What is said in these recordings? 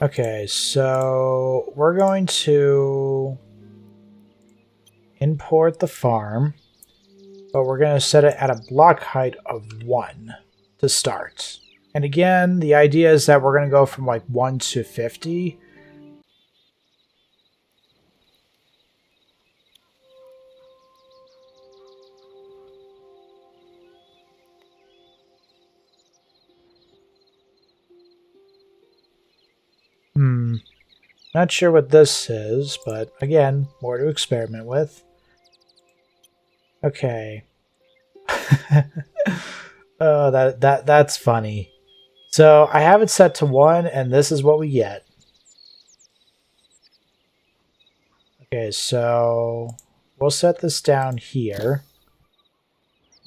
Okay, so we're going to import the farm, but we're going to set it at a block height of 1 to start. And again, the idea is that we're going to go from like 1 to 50. Not sure what this is, but again, more to experiment with. Okay. Oh, that's funny. So I have it set to 1, and this is what we get. Okay, so we'll set this down here.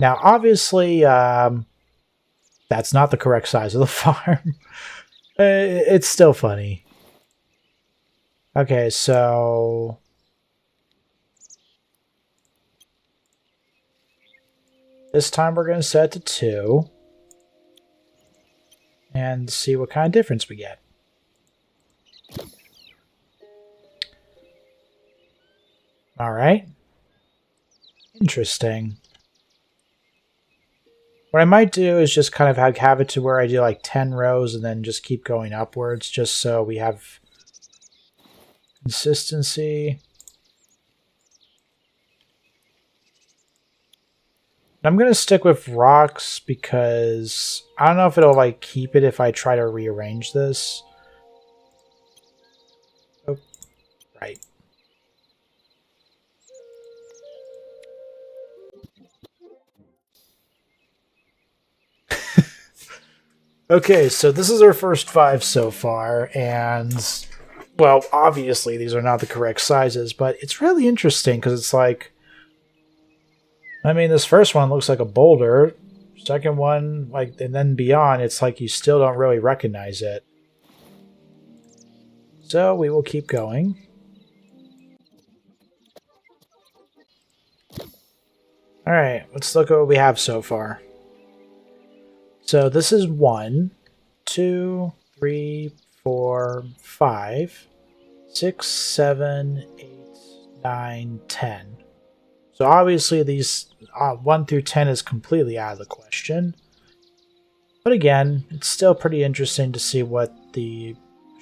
Now, obviously, that's not the correct size of the farm. It's still funny. Okay, so this time we're going to set it to 2 and see what kind of difference we get. All right. Interesting. What I might do is just kind of have it to where I do like 10 rows and then just keep going upwards just so we have consistency. I'm going to stick with rocks because I don't know if it'll like keep it if I try to rearrange this. Oh, right. Okay, so this is our first 5 so far, and well, obviously these are not the correct sizes, but it's really interesting because it's like, I mean, this first one looks like a boulder. Second one, like, and then beyond, it's like you still don't really recognize it. So we will keep going. Alright, let's look at what we have so far. So this is 1, 2, 3, 4, 5, 6, 7, 8, 9, 10. So obviously these 1 through 10 is completely out of the question. But again, it's still pretty interesting to see what the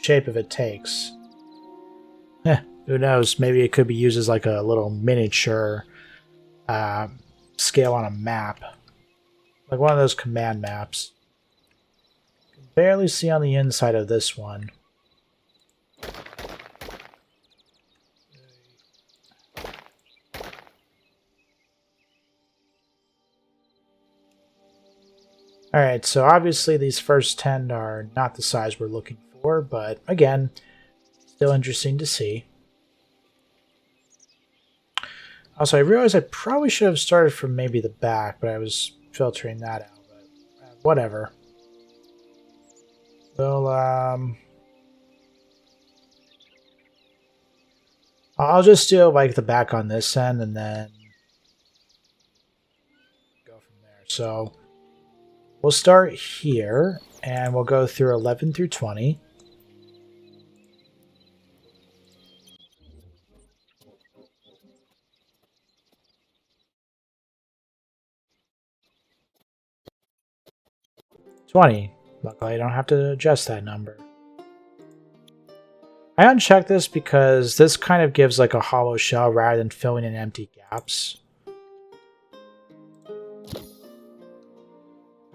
shape of it takes. Who knows? Maybe it could be used as like a little miniature scale on a map. Like one of those command maps. Can barely see on the inside of this one. Alright, so obviously these first 10 are not the size we're looking for, but again, still interesting to see. Also, I realized I probably should have started from maybe the back, but I was filtering that out, but whatever. Well, I'll just do like the back on this end and then go from there. So we'll start here and we'll go through 11 through 20. Luckily, I don't have to adjust that number. I unchecked this because this kind of gives like a hollow shell rather than filling in empty gaps.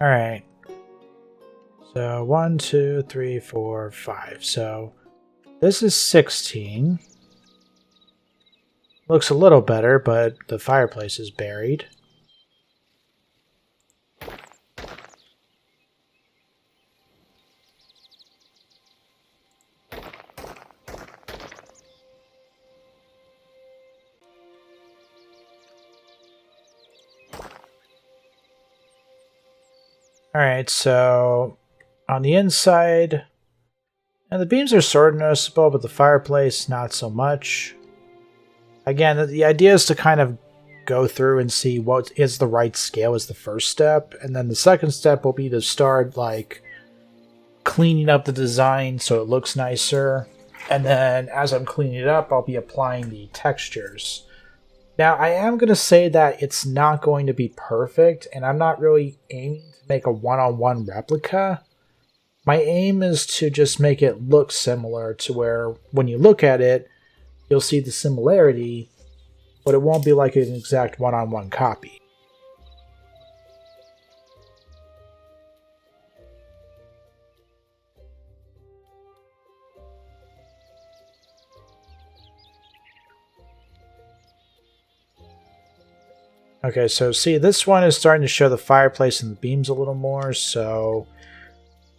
Alright. So 1, 2, 3, 4, 5. So this is 16. Looks a little better, but the fireplace is buried. Alright, so on the inside, and the beams are sort of noticeable, but the fireplace not so much. Again, the idea is to kind of go through and see what is the right scale as the first step, and then the second step will be to start like cleaning up the design so it looks nicer. And then as I'm cleaning it up, I'll be applying the textures. Now, I am going to say that it's not going to be perfect, and I'm not really aiming to make a one-on-one replica. My aim is to just make it look similar to where when you look at it, you'll see the similarity, but it won't be like an exact one-on-one copy. Okay, so see, this one is starting to show the fireplace and the beams a little more, so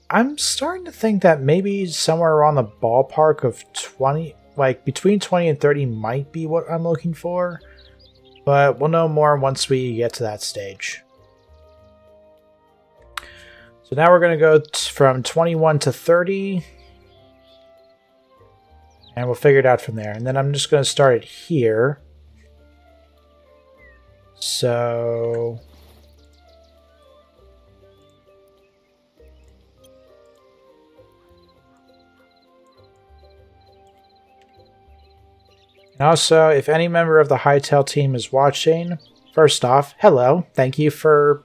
I'm starting to think that maybe somewhere around the ballpark of 20, like between 20 and 30 might be what I'm looking for, but we'll know more once we get to that stage. So now we're going to go from 21 to 30, and we'll figure it out from there. And then I'm just going to start it here. So and also, if any member of the Hytale team is watching, first off, hello. Thank you for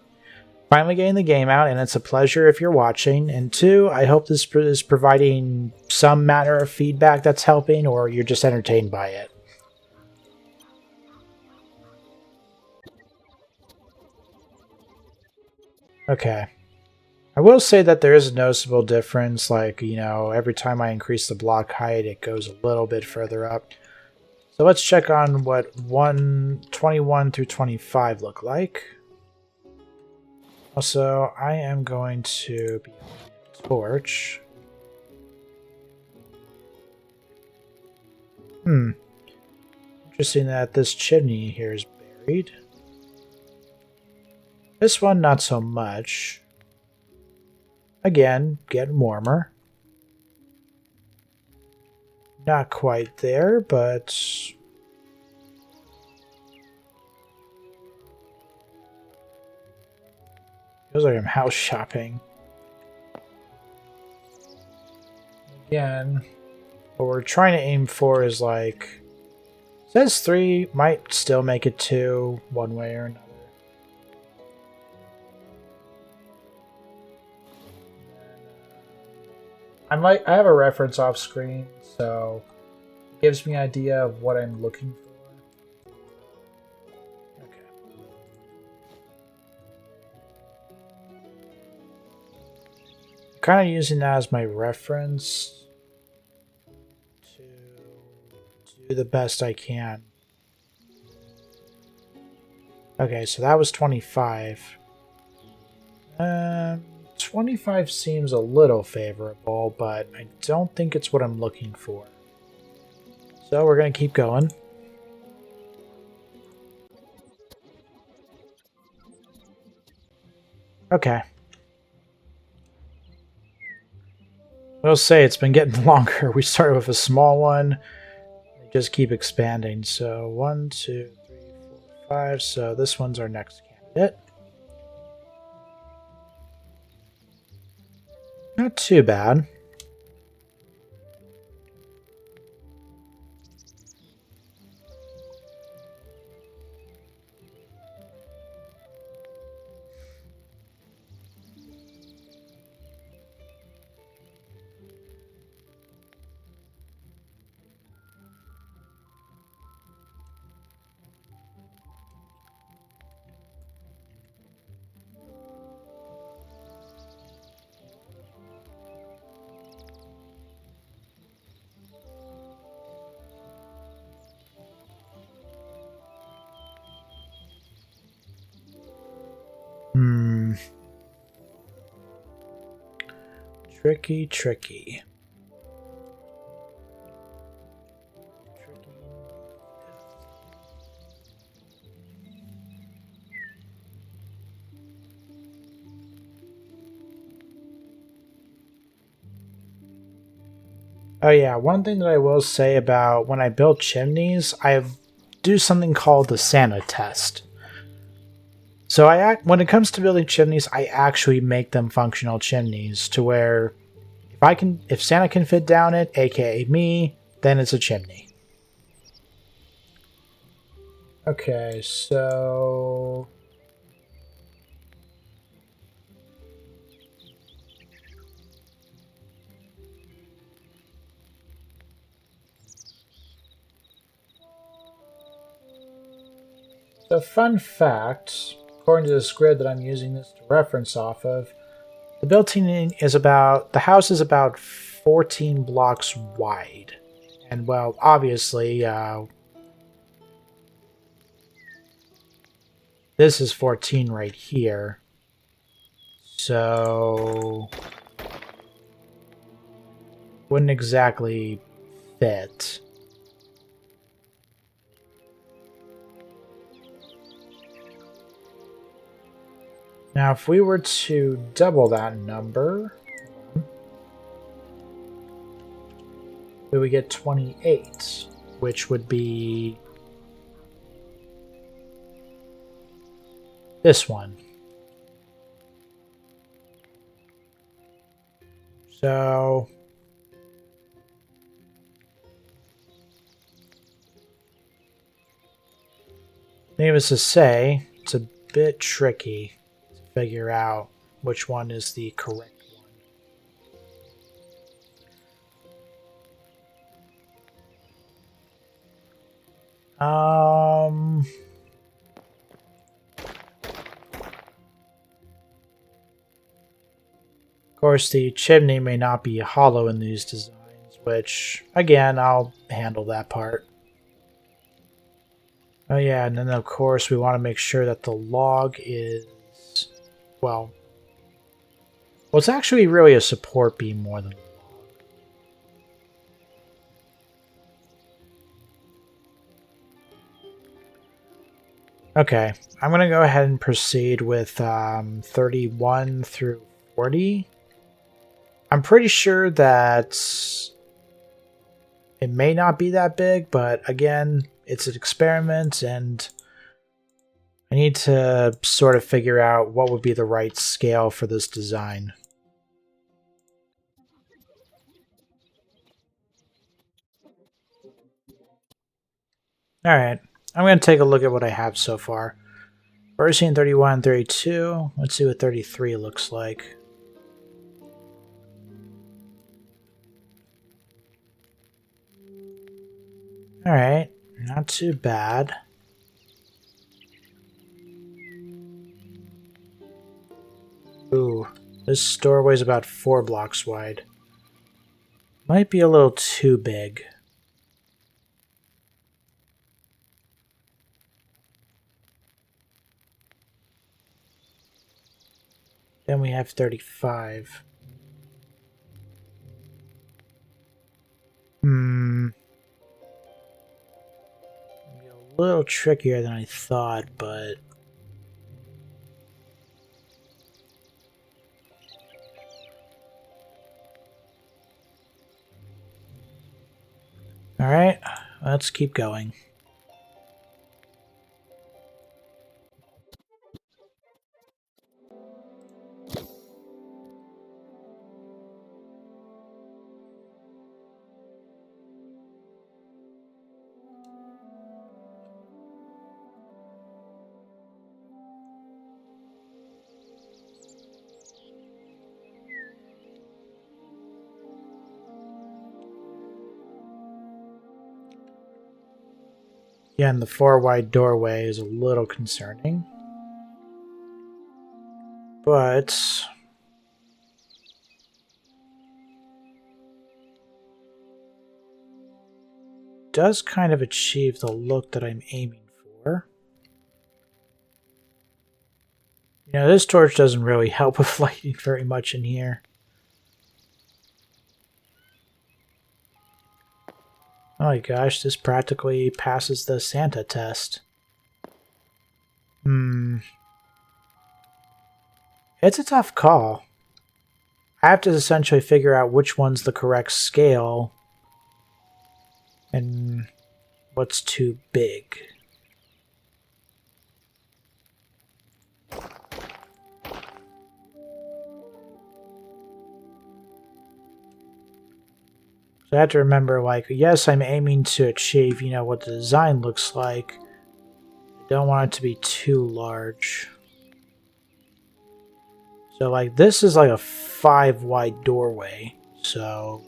finally getting the game out, and it's a pleasure if you're watching. And two, I hope this is providing some manner of feedback that's helping, or you're just entertained by it. Okay. I will say that there is a noticeable difference, like, you know, every time I increase the block height, it goes a little bit further up. So let's check on what 21 through 25 look like. Also, I am going to be on torch. Interesting that this chimney here is buried. This one, not so much. Again, getting warmer. Not quite there, but feels like I'm house shopping. Again, what we're trying to aim for is like, says 3, might still make it 2, one way or another. I have a reference off screen, so it gives me an idea of what I'm looking for. Okay. I'm kind of using that as my reference to do the best I can. Okay, so that was 25. 25 seems a little favorable, but I don't think it's what I'm looking for. So we're going to keep going. Okay. We'll say it's been getting longer. We started with a small one. They just keep expanding. So 1, 2, 3, 4, 5. So this one's our next candidate. Not too bad. Tricky. Oh yeah, one thing that I will say about when I build chimneys, I do something called the Santa test. So when it comes to building chimneys, I actually make them functional chimneys to where If Santa can fit down it, aka me, then it's a chimney. Okay, so fun fact, according to this grid that I'm using this to reference off of, the building is about, the house is about 14 blocks wide. And well, obviously, this is 14 right here. So wouldn't exactly fit. Now, if we were to double that number, we would get 28, which would be this one. So needless to say, it's a bit tricky to figure out which one is the correct one. Of course, the chimney may not be hollow in these designs, which, again, I'll handle that part. Oh yeah, and then of course we want to make sure that the log is, well, it's actually really a support beam more than a log. Okay, I'm going to go ahead and proceed with 31 through 40. I'm pretty sure that it may not be that big, but again, it's an experiment and I need to sort of figure out what would be the right scale for this design. Alright, I'm going to take a look at what I have so far. We're seeing 31, 32. Let's see what 33 looks like. Alright, not too bad. Ooh, this doorway is about 4 blocks wide. Might be a little too big. Then we have 35. Maybe a little trickier than I thought, but alright, let's keep going. Yeah, and the 4 wide doorway is a little concerning. But does kind of achieve the look that I'm aiming for. You know, this torch doesn't really help with lighting very much in here. Oh my gosh, this practically passes the Santa test. It's a tough call. I have to essentially figure out which one's the correct scale and what's too big. So I have to remember, like, yes, I'm aiming to achieve, you know, what the design looks like. I don't want it to be too large. So, like, this is like a 5 wide doorway. So...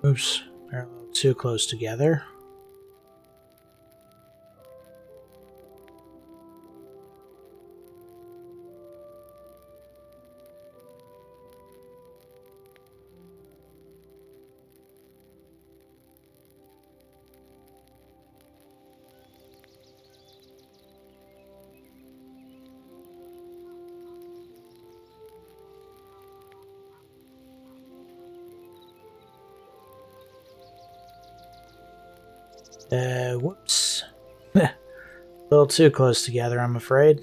Oops, they're a little too close together. Whoops. A little too close together, I'm afraid.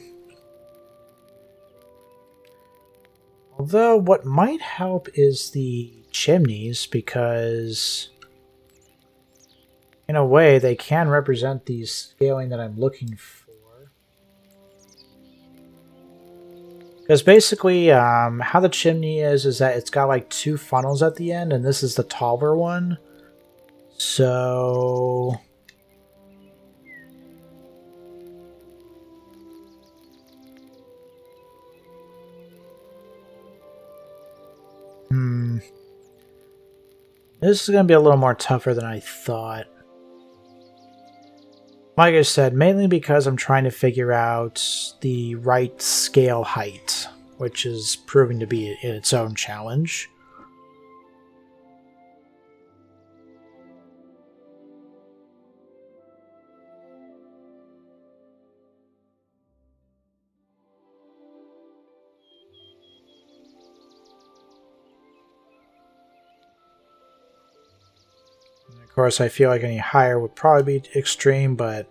Although, what might help is the chimneys, because in a way, they can represent the scaling that I'm looking for. Because basically, how the chimney is that it's got like 2 funnels at the end, and this is the taller one. So... This is going to be a little more tougher than I thought. Like I said, mainly because I'm trying to figure out the right scale height, which is proving to be its own challenge. Of course, I feel like any higher would probably be extreme, but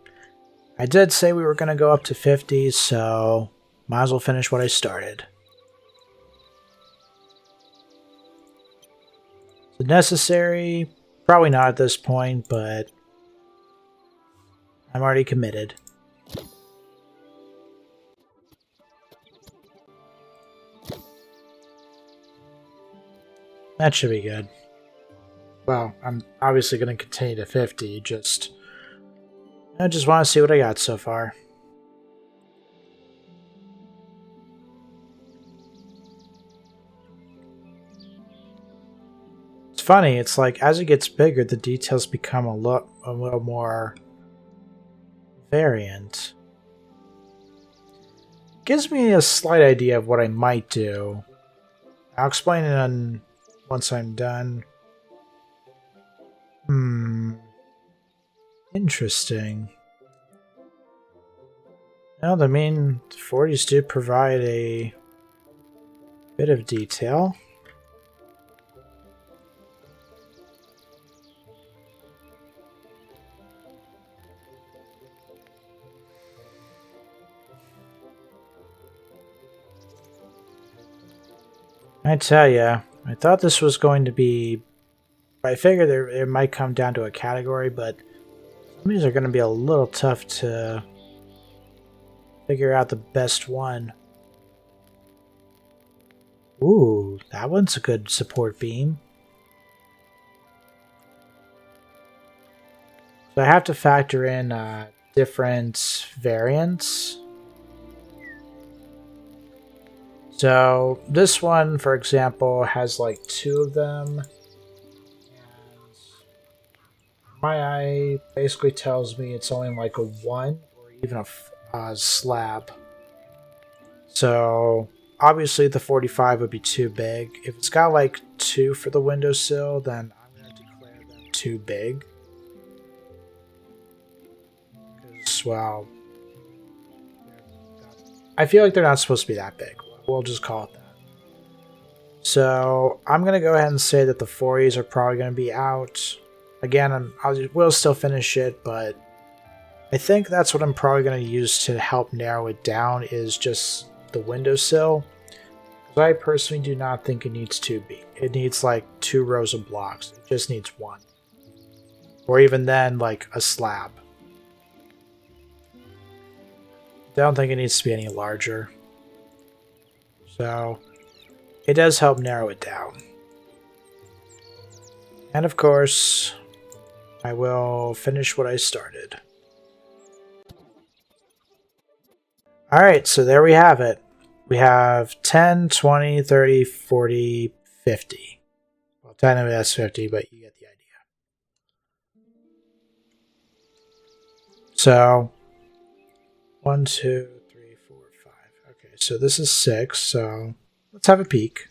I did say we were going to go up to 50, so might as well finish what I started. Is it necessary? Probably not at this point, but I'm already committed. That should be good. Well, I'm obviously going to continue to 50, I just want to see what I got so far. It's funny, it's like as it gets bigger, the details become a little more variant. Gives me a slight idea of what I might do. I'll explain it once I'm done. Interesting. Well, I mean, the 40s do provide a bit of detail. I tell ya, I thought this was going to be... I figured it might come down to a category, but some of these are going to be a little tough to figure out the best one. Ooh, that one's a good support beam. So I have to factor in different variants. So this one, for example, has like 2 of them. My eye basically tells me it's only like a 1 or even a slab. So obviously the 45 would be too big. If it's got like 2 for the windowsill, then I'm going to declare them too big. Because, well, I feel like they're not supposed to be that big. We'll just call it that. So I'm going to go ahead and say that the 40s are probably going to be out. Again, we'll still finish it, but I think that's what I'm probably going to use to help narrow it down, is just the windowsill. Because I personally do not think it needs to be. It needs like 2 rows of blocks. It just needs 1. Or even then, like a slab. I don't think it needs to be any larger. So, it does help narrow it down. And of course, I will finish what I started. Alright, so there we have it. We have 10, 20, 30, 40, 50. Well, 10 of that's 50, but you get the idea. So, 1, 2, 3, 4, 5. Okay, so this is 6, so let's have a peek.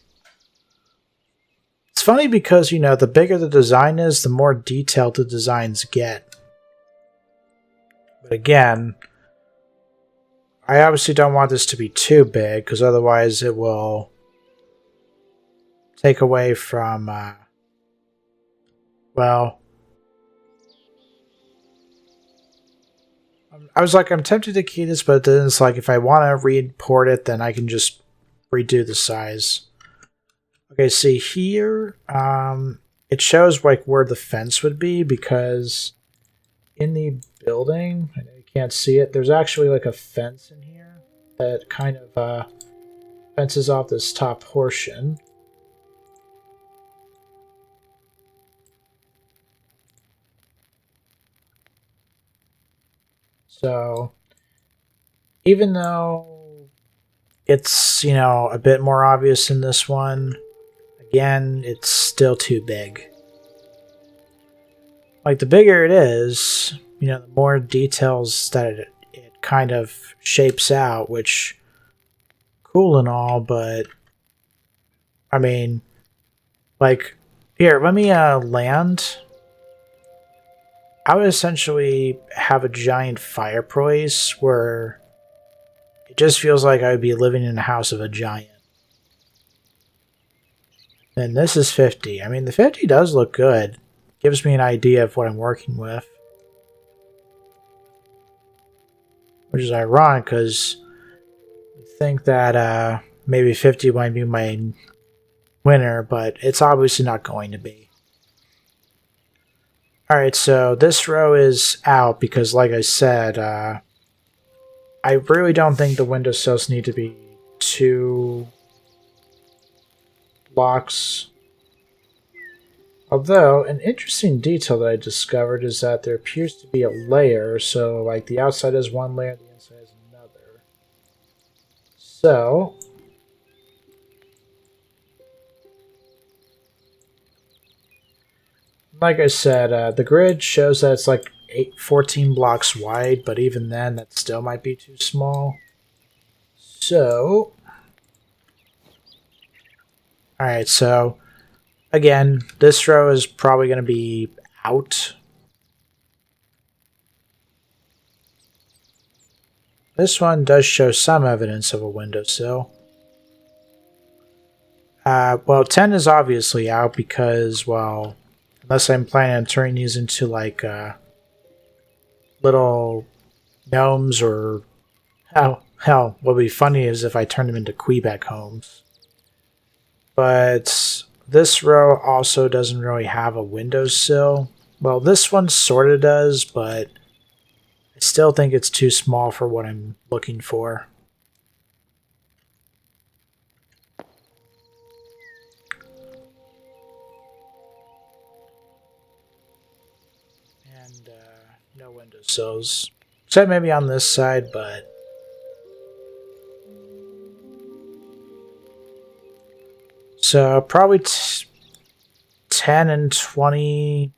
It's funny because, you know, the bigger the design is, the more detailed the designs get. But again, I obviously don't want this to be too big, because otherwise it will take away from, well, I was like, I'm tempted to key this, but then it's like, if I want to re-import it, then I can just redo the size. Okay, see here, it shows like where the fence would be, because in the building, I know you can't see it, there's actually like a fence in here that kind of fences off this top portion. So, even though it's, you know, a bit more obvious in this one, again, it's still too big. Like, the bigger it is, you know, the more details that it kind of shapes out, which, cool and all, but, I mean, like, here, let me land. I would essentially have a giant fireplace where it just feels like I would be living in a house of a giant. And this is 50. I mean, the 50 does look good. Gives me an idea of what I'm working with. Which is ironic, because I think that maybe 50 might be my winner, but it's obviously not going to be. Alright, so this row is out because, like I said, I really don't think the windowsills need to be 2 blocks. Although, an interesting detail that I discovered is that there appears to be a layer, so like the outside is one layer, the inside is another. So, like I said, the grid shows that it's like 14 blocks wide, but even then, that still might be too small. So, alright, so, again, this row is probably going to be out. This one does show some evidence of a windowsill. Well, 10 is obviously out because, well, unless I'm planning on turning these into like little gnomes, or hell, what would be funny is if I turned them into Quebec homes. But this row also doesn't really have a windowsill. Well, this one sort of does, but I still think it's too small for what I'm looking for. And no windowsills. Except maybe on this side, but so probably 10 and 20.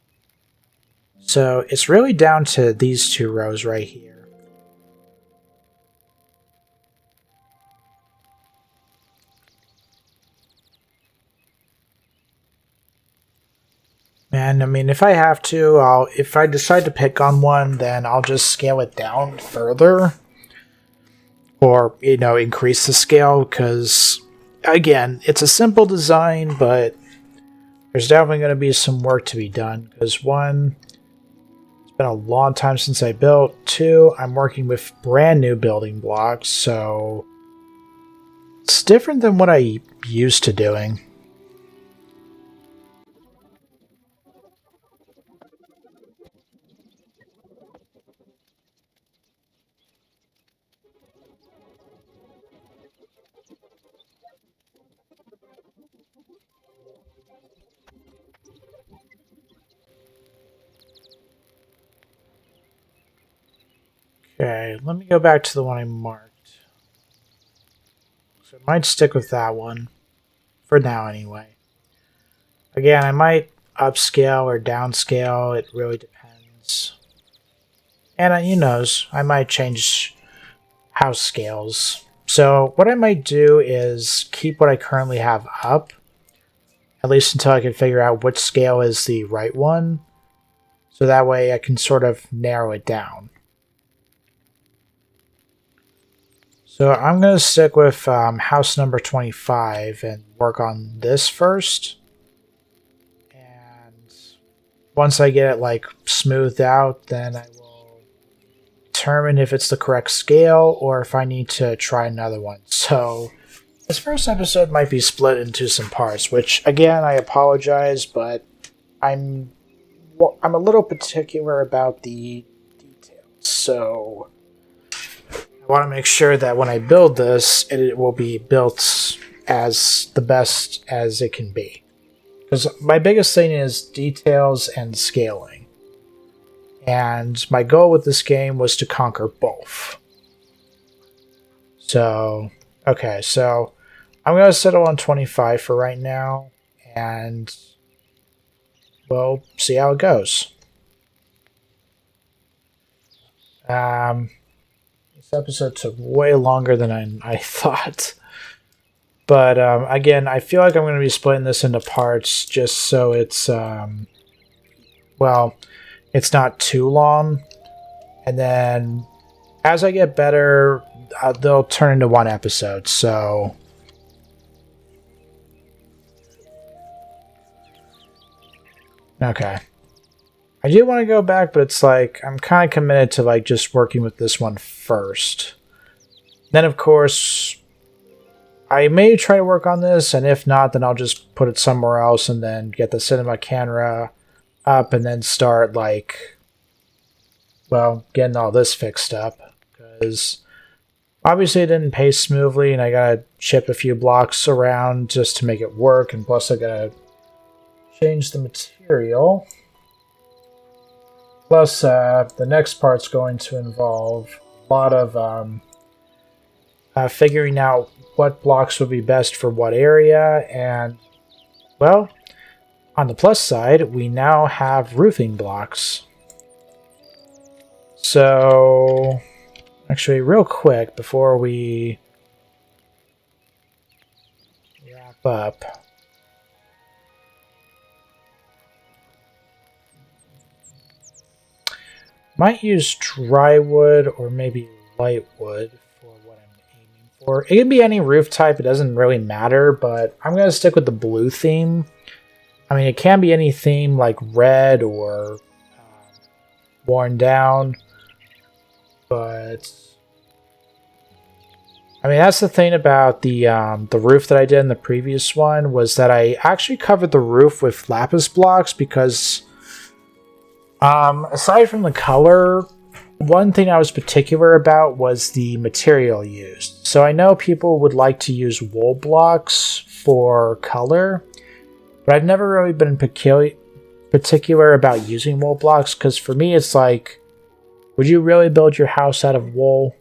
So it's really down to these 2 rows right here. And I mean, if I have to, if I decide to pick on one, then I'll just scale it down further. Or, you know, increase the scale, because, again, it's a simple design, but there's definitely going to be some work to be done. Because 1, it's been a long time since I built. 2, I'm working with brand new building blocks, so It's different than what I used to doing. Okay, let me go back to the one I marked. So I might stick with that one. For now, anyway. Again, I might upscale or downscale. It really depends. And who knows, I might change house scales. So what I might do is keep what I currently have up, at least until I can figure out which scale is the right one. So that way I can sort of narrow it down. So I'm going to stick with house number 25 and work on this first. And once I get it like smoothed out, then I will determine if it's the correct scale or if I need to try another one. So this first episode might be split into some parts, which again, I apologize, but I'm a little particular about the details. So I want to make sure that when I build this, it will be built as the best as it can be. Because my biggest thing is details and scaling. And my goal with this game was to conquer both. So, okay, so I'm going to settle on 25 for right now. And we'll see how it goes. This episode took way longer than I thought. But again, I feel like I'm going to be splitting this into parts just so it's, well, it's not too long. And then as I get better, they'll turn into one episode. So okay. I do want to go back, but it's like I'm kind of committed to like just working with this one first. Then, of course, I may try to work on this, and if not, then I'll just put it somewhere else and then get the cinema camera up and then start like, well, getting all this fixed up. Because obviously it didn't pace smoothly, and I gotta chip a few blocks around just to make it work, and plus I gotta change the material. Plus, the next part's going to involve a lot of figuring out what blocks would be best for what area, and, well, on the plus side, we now have roofing blocks. So, actually, real quick, before we wrap up, might use dry wood or maybe light wood for what I'm aiming for. It can be any roof type, it doesn't really matter, but I'm going to stick with the blue theme. I mean, it can be any theme like red or worn down, but I mean, that's the thing about the roof that I did in the previous one, was that I actually covered the roof with lapis blocks because aside from the color, one thing I was particular about was the material used. So I know people would like to use wool blocks for color, but I've never really been particular about using wool blocks, because for me it's like, would you really build your house out of wool?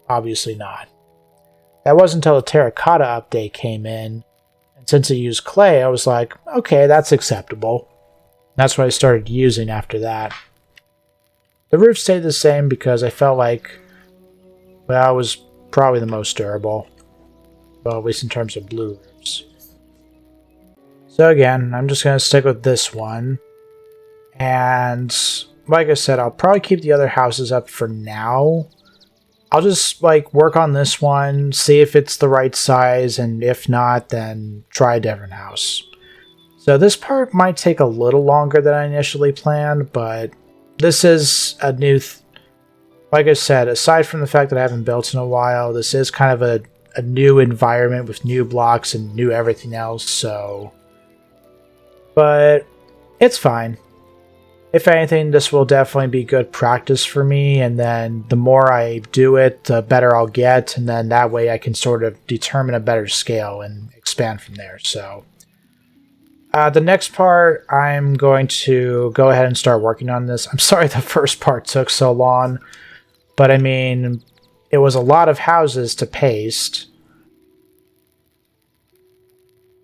Obviously not. That wasn't until the terracotta update came in, and since it used clay, I was like, okay, that's acceptable. That's what I started using after that. The roof stayed the same because I felt like, well, it was probably the most durable. Well, at least in terms of blue roofs. So again, I'm just going to stick with this one. And like I said, I'll probably keep the other houses up for now. I'll just like work on this one, see if it's the right size, and if not, then try a different house. So this part might take a little longer than I initially planned, but this is a new... like I said, aside from the fact that I haven't built in a while, this is kind of a a new environment with new blocks and new everything else, so... But it's fine. If anything, this will definitely be good practice for me, and then the more I do it, the better I'll get, and then that way I can sort of determine a better scale and expand from there. So the next part, I'm going to go ahead and start working on this. I'm sorry the first part took so long, but I mean, it was a lot of houses to paste.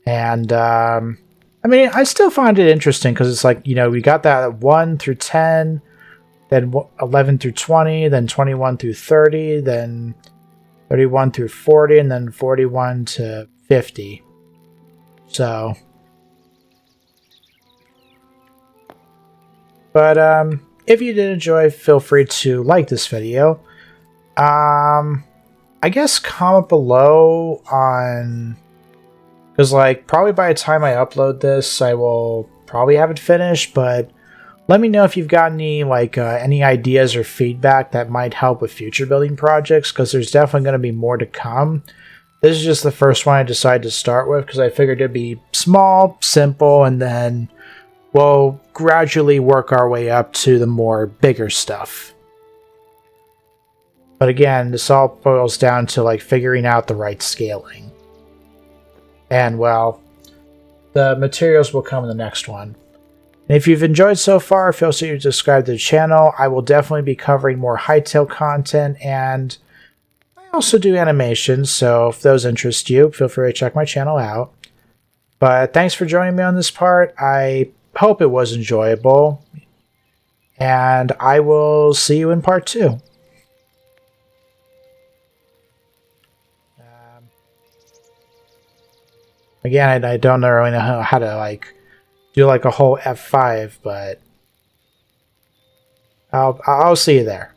And I mean, I still find it interesting because it's like, you know, we got that 1 through 10, then 11 through 20, then 21 through 30, then 31 through 40, and then 41 to 50. So, but if you did enjoy, feel free to like this video. I guess comment below on... Because, like, probably by the time I upload this, I will probably have it finished, but let me know if you've got any, like, any ideas or feedback that might help with future building projects, because there's definitely going to be more to come. This is just the first one I decided to start with, because I figured it'd be small, simple, and then we'll gradually work our way up to the more bigger stuff. But again, this all boils down to, like, figuring out the right scaling. And, well, the materials will come in the next one. And if you've enjoyed so far, feel free to subscribe to the channel. I will definitely be covering more Hytale content, and I also do animations, so if those interest you, feel free to check my channel out. But thanks for joining me on this part. I hope it was enjoyable, and I will see you in part 2. Again, I don't really know how to, like, do, like, a whole F5, but I'll see you there.